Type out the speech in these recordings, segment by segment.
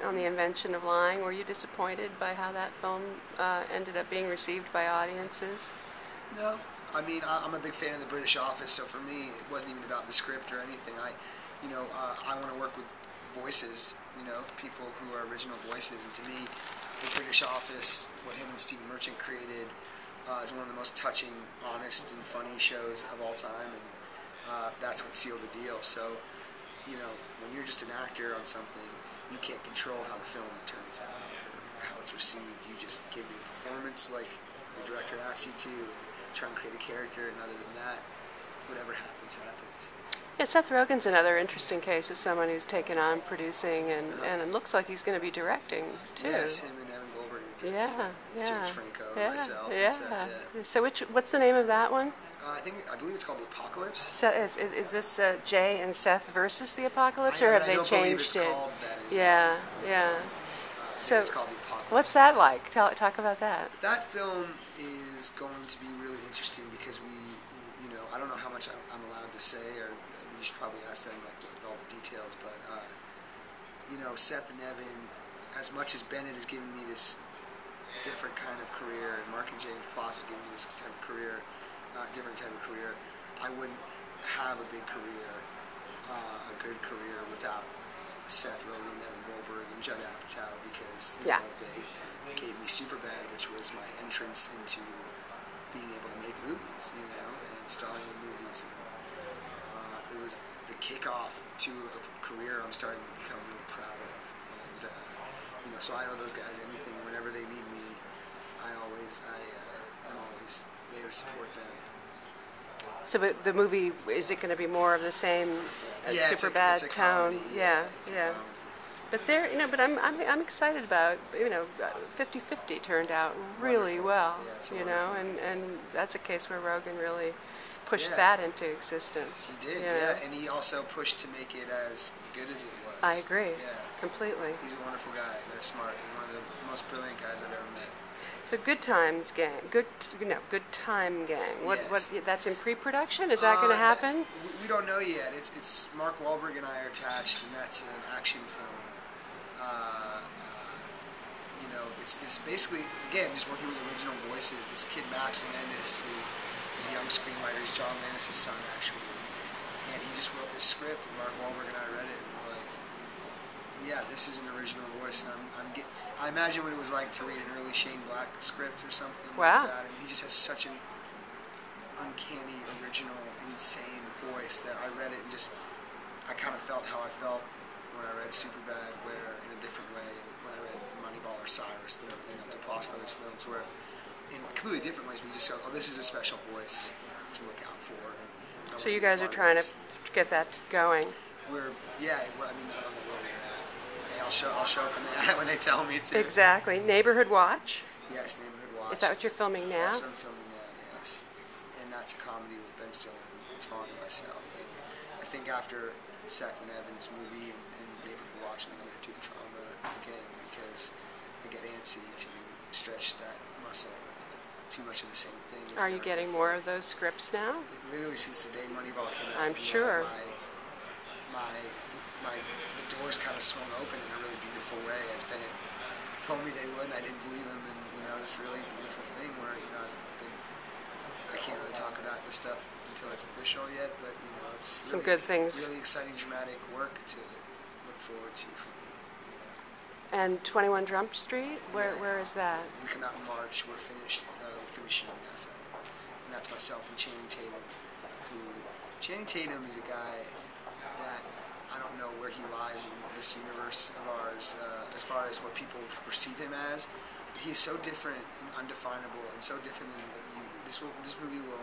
on the invention of lying. Were you disappointed by how that film ended up being received by audiences? No. I mean, I'm a big fan of the British Office, so for me, it wasn't even about the script or anything. I want to work with voices, people who are original voices, and to me, the British Office, what him and Stephen Merchant created, is one of the most touching, honest, and funny shows of all time, and that's what sealed the deal. So, when you're just an actor on something, you can't control how the film turns out or how it's received. You just give your performance like the director asks you to, try and create a character, and other than that, whatever happens, happens. Yeah, Seth Rogen's another interesting case of someone who's taken on producing, and it looks like he's going to be directing too. Yes, him and Evan Goldberg. Yeah. James Franco, yeah, myself. yeah. So what's the name of that one? I believe it's called The Apocalypse. So is this Jay and Seth versus the Apocalypse, or I have they don't changed believe it's it? called that anymore. Yeah. So it's called The Apocalypse. what's that like? Talk about that. That film is going to be really interesting because I don't know how much I'm allowed to say, or you should probably ask them with all the details. But Seth and Evan, as much as Bennett has given me this different kind of career, and Mark and James Ploss have given me this type of career, different type of career, I wouldn't have a big career, a good career without Seth Rogen, Evan Goldberg, and Judd Apatow, because they gave me Superbad, which was my entrance into being able to make movies, and starring in movies. And, it was the kickoff to a career I'm starting to become really proud of. And so I owe those guys anything. Whenever they need me, I'm always there to support them. So, but the movie, is it going to be more of the same Superbad it's a tone? Comedy, Yeah. But but I'm excited about 50-50 turned out really well. Yeah, and that's a case where Rogen really pushed that into existence. He did, and he also pushed to make it as good as it was. I agree, yeah. Completely. He's a wonderful guy, very smart, and one of the most brilliant guys I've ever met. So Good Times Gang, Good Time Gang. What that's in pre-production? Is that going to happen? We don't know yet. It's Mark Wahlberg and I are attached, and that's an action film. It's basically, again, just working with original voices. This kid Max Landis, who is a young screenwriter, he's John Landis' son actually, and he just wrote this script, and Mark Wahlberg and I read it, and we're like, yeah, this is an original voice. And I imagine what it was like to read an early Shane Black script or something like that. And he just has such an uncanny, original, insane voice that I read it and I kind of felt how I felt when I read Superbad, where in a different way, when I read Moneyball or Cyrus, the Duplass Brothers films, where in completely different ways we just go, oh, this is a special voice to look out for. So you guys are trying to get that going. I don't know where we're at. I'll show up when they tell me to. Exactly. Neighborhood Watch? Yes, Neighborhood Watch. Is that what you're filming now? That's what I'm filming now, yes. And that's a comedy with Ben Stiller and Spawn and myself. And I think after Seth and Evan's movie and Neighborhood Watch, I'm going to do the drama again because I get antsy to stretch that muscle. Too much of the same thing. Are you getting more of those scripts now? Literally since the day Moneyball came out. I'm sure. The doors kind of swung open in a really beautiful way, as Bennett told me they would, and I didn't believe him. And this really beautiful thing where I can't really talk about this stuff until it's official yet, but it's really, some good things. Really exciting, dramatic work to look forward to for me. And 21 Jump Street, where is that? We come out in March. We're finishing that film, and that's myself and Channing Tatum. Channing Tatum is a guy that I don't know where he lies in this universe of ours as far as what people perceive him as. He is so different and undefinable, and so different than what this movie will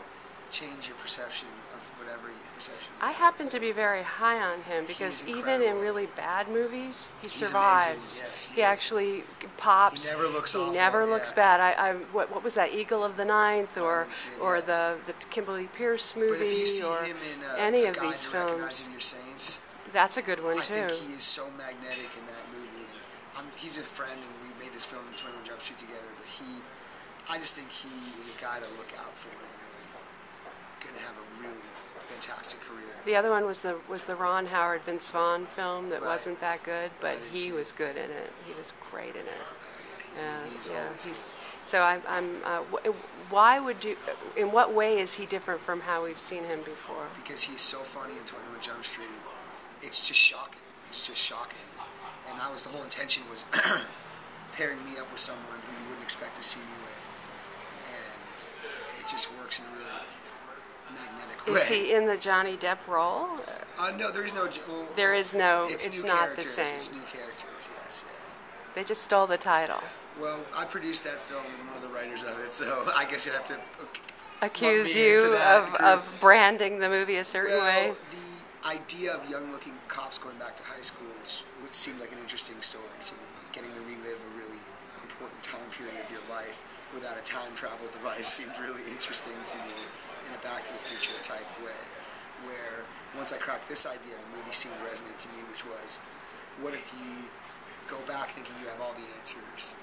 change your perception of whatever your perception is. I happen to be very high on him because even in really bad movies, he survives. Yes, he actually pops. He never looks He awful, never looks bad. What was that, Eagle of the Ninth, or the Kimberly Pierce movie, but if you see or him in, any of Guide these to films? Recognizing Your Saints, that's a good one too. I think he is so magnetic in that movie. And he's a friend, and we made this film in 21 Jump Street together. But I just think he is a guy to look out for. Going to have a really fantastic career. The other one was the Ron Howard Vince Vaughn film that Right. wasn't that good, but I didn't he see was it. good in it. He was great in it. He's Yeah, always he's so why would you? In what way is he different from how we've seen him before? because he's so funny in 21 Jump Street. It's just shocking. It's just shocking. And that was the whole intention, was pairing me up with someone who you wouldn't expect to see me with. And it just works in a really magnetic way. Is he in the Johnny Depp role? No, there is no... Well, There is no. It's new not the characters. same. It's new characters, yes. Yeah. They just stole the title. Well, I produced that film and one of the writers of it, so I guess you'd have to Accuse lump me into you that of group. branding the movie a certain way. Well, the idea of young-looking cops going back to high school would seem like an interesting story to me. Getting to relive a really important time period of your life without a time travel device seemed really interesting to me in a Back to the Future type way. Where once I cracked this idea, the movie seemed resonant to me, which was, what if you go back thinking you have all the answers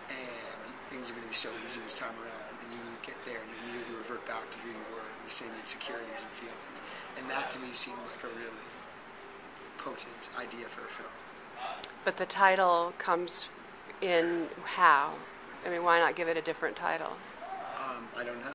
and things are going to be so easy this time around, and you get there and you immediately revert back to who you were, the same insecurities and feelings. And that to me seemed like a really potent idea for a film. But the title comes in how? I mean, why not give it a different title? I don't know.